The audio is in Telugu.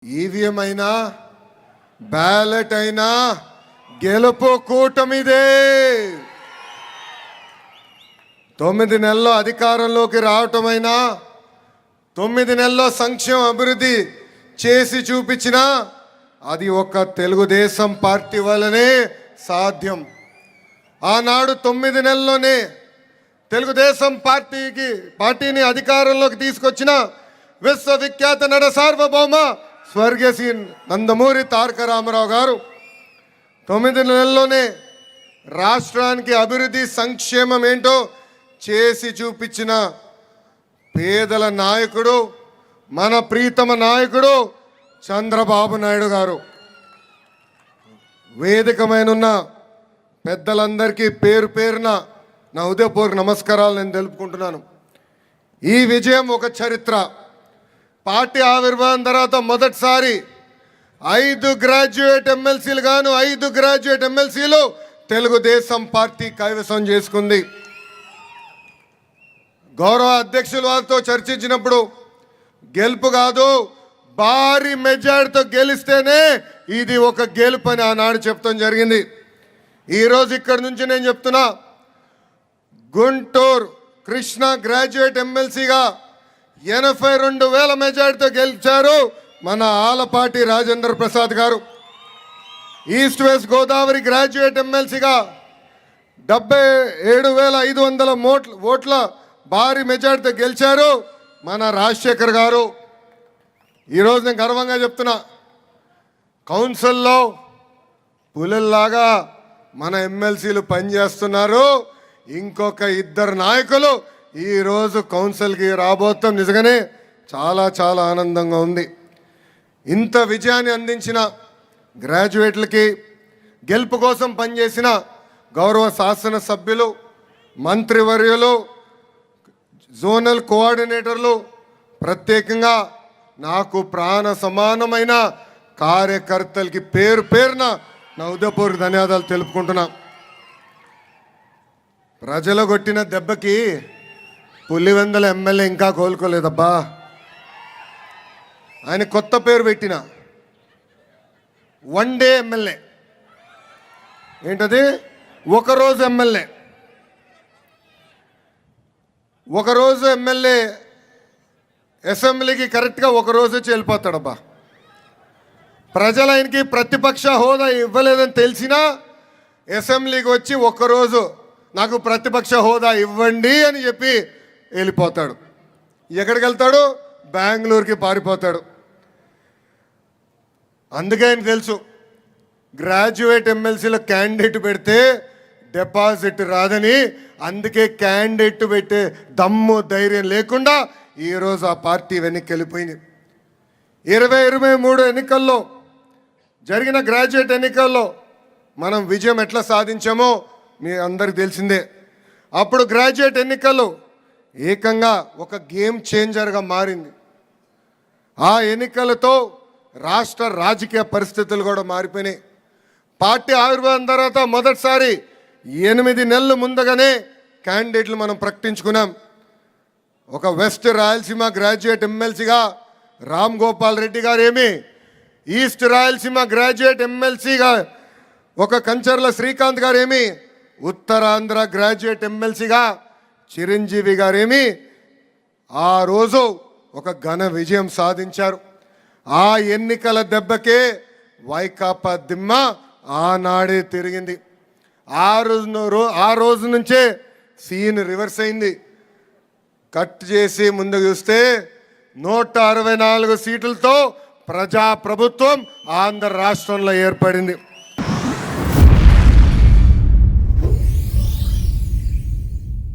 ఈవీఎం అయినా బ్యాలెట్ అయినా గెలుపు కూటమిదే. 9 నెలల్లో అధికారంలోకి రావటమైనా 9 నెలల్లో సంక్షేమ అభివృద్ధి చేసి చూపించిన అది ఒక తెలుగుదేశం పార్టీ వల్లనే సాధ్యం. ఆనాడు 9 నెలల్లోనే తెలుగుదేశం పార్టీని అధికారంలోకి తీసుకొచ్చిన విశ్వవిఖ్యాత నట సార్వభౌమ స్వర్గీయ శ్రీ నందమూరి తారక రామారావు గారు 9 నెలల్లోనే రాష్ట్రానికి అభివృద్ధి సంక్షేమం ఏంటో చేసి చూపించిన పేదల నాయకుడు, మన ప్రీతమ నాయకుడు చంద్రబాబు నాయుడు గారు. వేదికమైనున్న పెద్దలందరికీ పేరు పేరున నా ఉదయపూర్వక నమస్కారాలు నేను తెలుపుకుంటున్నాను. ఈ విజయం ఒక చరిత్ర. పార్టీ ఆవిర్భావం తర్వాత మొదటిసారి 5 గ్రాడ్యుయేట్ ఎమ్మెల్సీలు గాను 5 గ్రాడ్యుయేట్ ఎమ్మెల్సీలు తెలుగుదేశం పార్టీ కైవసం చేసుకుంది. గౌరవ అధ్యక్షుల వారితో చర్చించినప్పుడు గెలుపు కాదు, భారీ మెజార్టీతో గెలిస్తేనే ఇది ఒక గెలుపు అని ఆనాడు చెప్తాం జరిగింది. ఈరోజు ఇక్కడి నుంచి నేను చెప్తున్నా, గుంటూరు కృష్ణ గ్రాడ్యుయేట్ ఎమ్మెల్సీగా 82,000 మెజార్టీతో గెలిచారు మన ఆలపాటి రాజేంద్ర ప్రసాద్ గారు. ఈస్ట్ వెస్ట్ గోదావరి గ్రాడ్యుయేట్ ఎమ్మెల్సీగా 77,500 ఓట్ల భారీ మెజార్టీతో గెలిచారు మన రాజశేఖర్ గారు. ఈరోజు నేను గర్వంగా చెప్తున్నా, కౌన్సిల్లో పులుల్లాగా మన ఎమ్మెల్సీలు పనిచేస్తున్నారు. ఇంకొక 2 నాయకులు ఈరోజు కౌన్సిల్కి రాబోతాం. నిజంగానే చాలా చాలా ఆనందంగా ఉంది. ఇంత విజయాన్ని అందించిన గ్రాడ్యుయేట్లకి, గెలుపు కోసం పనిచేసిన గౌరవ శాసనసభ్యులు, మంత్రివర్యులు, జోనల్ కోఆర్డినేటర్లు, ప్రత్యేకంగా నాకు ప్రాణ సమానమైన కార్యకర్తలకి పేరు పేరున నా ఉదయపూర్వక ధన్యవాదాలు తెలుపుకుంటున్నా. ప్రజలు కొట్టిన దెబ్బకి పులివెందుల ఎమ్మెల్యే ఇంకా కోలుకోలేదబ్బా. ఆయన కొత్త పేరు పెట్టిన వన్ డే ఎమ్మెల్యే. ఏంటది? ఒకరోజు ఎమ్మెల్యే. ఒకరోజు ఎమ్మెల్యే అసెంబ్లీకి కరెక్ట్గా ఒకరోజు వచ్చి వెళ్ళిపోతాడబ్బా. ప్రజలు ఆయనకి ప్రతిపక్ష హోదా ఇవ్వలేదని తెలిసినా అసెంబ్లీకి వచ్చి ఒక్కరోజు నాకు ప్రతిపక్ష హోదా ఇవ్వండి అని చెప్పి వెళ్ళిపోతాడు. ఎక్కడికి వెళ్తాడు? బెంగళూరుకి పారిపోతాడు. అందుకే ఆయన తెలుసు, గ్రాడ్యుయేట్ ఎమ్మెల్సీలో క్యాండిడేట్ పెడితే డిపాజిట్ రాదని. అందుకే క్యాండిడేట్ పెట్టే దమ్ము ధైర్యం లేకుండా ఈరోజు ఆ పార్టీ వెనక్కి వెళ్ళిపోయింది. 2023 ఎన్నికల్లో జరిగిన గ్రాడ్యుయేట్ ఎన్నికల్లో మనం విజయం ఎట్లా సాధించామో మీ అందరికి తెలిసిందే. అప్పుడు గ్రాడ్యుయేట్ ఎన్నికల్లో ఏకంగా ఒక గేమ్ చేంజర్గా మారింది. ఆ ఎన్నికలతో రాష్ట్ర రాజకీయ పరిస్థితులు కూడా మారిపోయినాయి. పార్టీ ఆవిర్భావం తర్వాత మొదటిసారి 8 నెలలు ముందుగానే క్యాండిడేట్లు మనం ప్రకటించుకున్నాం. ఒక వెస్ట్ రాయలసీమ గ్రాడ్యుయేట్ ఎమ్మెల్సీగా రామ్ గోపాల్ రెడ్డి గారేమి, ఈస్ట్ రాయలసీమ గ్రాడ్యుయేట్ ఎమ్మెల్సీగా ఒక కంచర్ల శ్రీకాంత్ గారేమి, ఉత్తరాంధ్ర గ్రాడ్యుయేట్ ఎమ్మెల్సీగా చిరంజీవి గారేమి ఆ రోజు ఒక ఘన విజయం సాధించారు. ఆ ఎన్నికల దెబ్బకే వైకాపా దిమ్మ ఆనాడే తిరిగింది. ఆ రోజు నుంచే సీన్ రివర్స్ అయింది. కట్ చేసి ముందుకు చూస్తే 164 సీట్లతో ప్రజాప్రభుత్వం ఆంధ్ర రాష్ట్రంలో ఏర్పడింది.